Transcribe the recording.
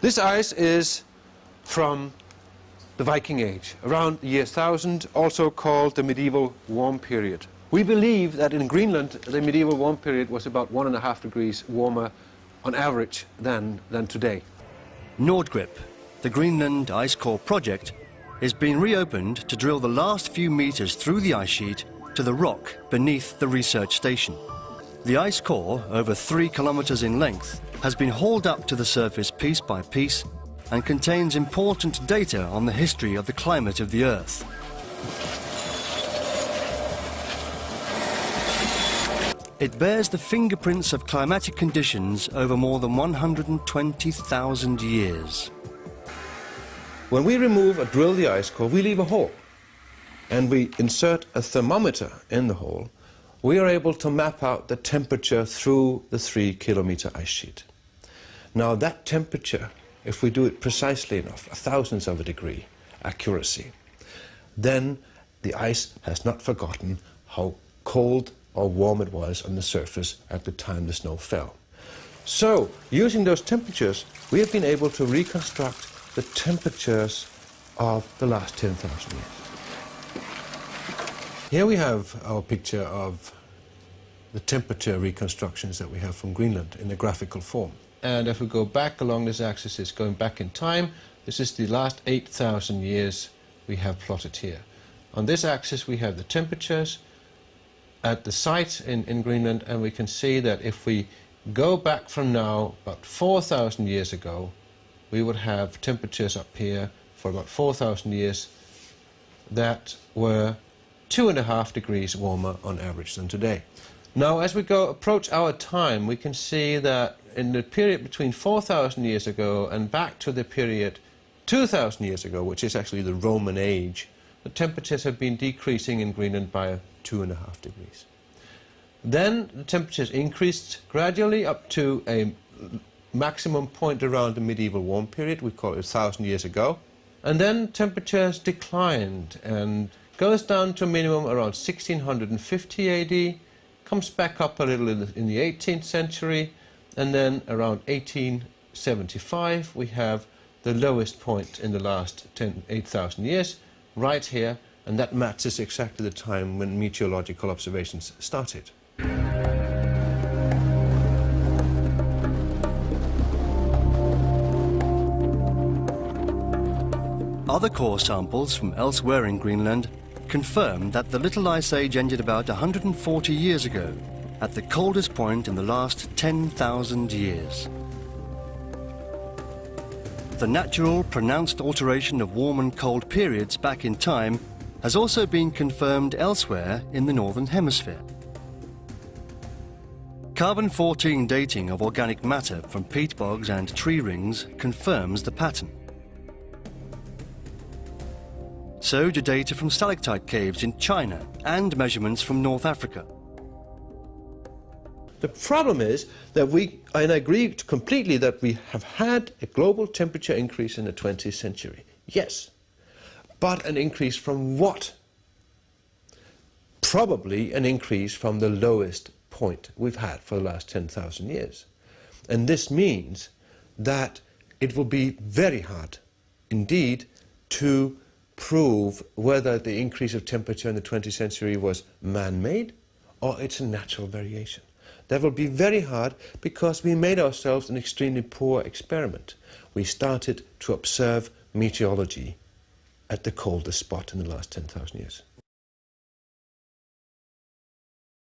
This ice is from the Viking Age, around the year 1000, also called the medieval warm period. We believe that in Greenland the medieval warm period was about 1.5 degrees warmer on average than today. Nordgrip, the Greenland ice core project, is being reopened to drill the last few meters through the ice sheet to the rock beneath the research station. The ice core, over 3 kilometers in length, has been hauled up to the surface piece by piece and contains important data on the history of the climate of the Earth. It bears the fingerprints of climatic conditions over more than 120,000 years. When we remove or drill the ice core, we leave a hole and we insert a thermometer in the hole. We are able to map out the temperature through the 3-kilometer ice sheet. Now that temperature, if we do it precisely enough, a thousandth of a degree accuracy, then the ice has not forgotten how cold or warm it was on the surface at the time the snow fell. So, using those temperatures, we have been able to reconstruct the temperatures of the last 10,000 years. Here we have our picture of the temperature reconstructions that we have from Greenland in a graphical form. And if we go back along this axis, it's going back in time. This is the last 8,000 years we have plotted here. On this axis we have the temperatures at the site in Greenland, and we can see that if we go back from now about 4,000 years ago, we would have temperatures up here for about 4,000 years that were 2.5 degrees warmer on average than today. Now, as we approach our time, we can see that in the period between 4,000 years ago and back to the period 2,000 years ago, which is actually the Roman age, the temperatures have been decreasing in Greenland by 2.5 degrees. Then the temperatures increased gradually up to a maximum point around the medieval warm period, we call it 1,000 years ago. And then temperatures declined and goes down to a minimum around 1650 AD, comes back up a little in the 18th century, and then around 1875 we have the lowest point in the last 8,000 years, right here, and that matches exactly the time when meteorological observations started. Other core samples from elsewhere in Greenland confirm that the Little Ice Age ended about 140 years ago, at the coldest point in the last 10,000 years. The natural, pronounced alteration of warm and cold periods back in time has also been confirmed elsewhere in the Northern Hemisphere. Carbon-14 dating of organic matter from peat bogs and tree rings confirms the pattern. So do data from stalactite caves in China and measurements from North Africa. The problem is that and I agree completely that we have had a global temperature increase in the 20th century. Yes, but an increase from what? Probably an increase from the lowest point we've had for the last 10,000 years. And this means that it will be very hard indeed to prove whether the increase of temperature in the 20th century was man-made or it's a natural variation. That will be very hard because we made ourselves an extremely poor experiment. We started to observe meteorology at the coldest spot in the last 10,000 years.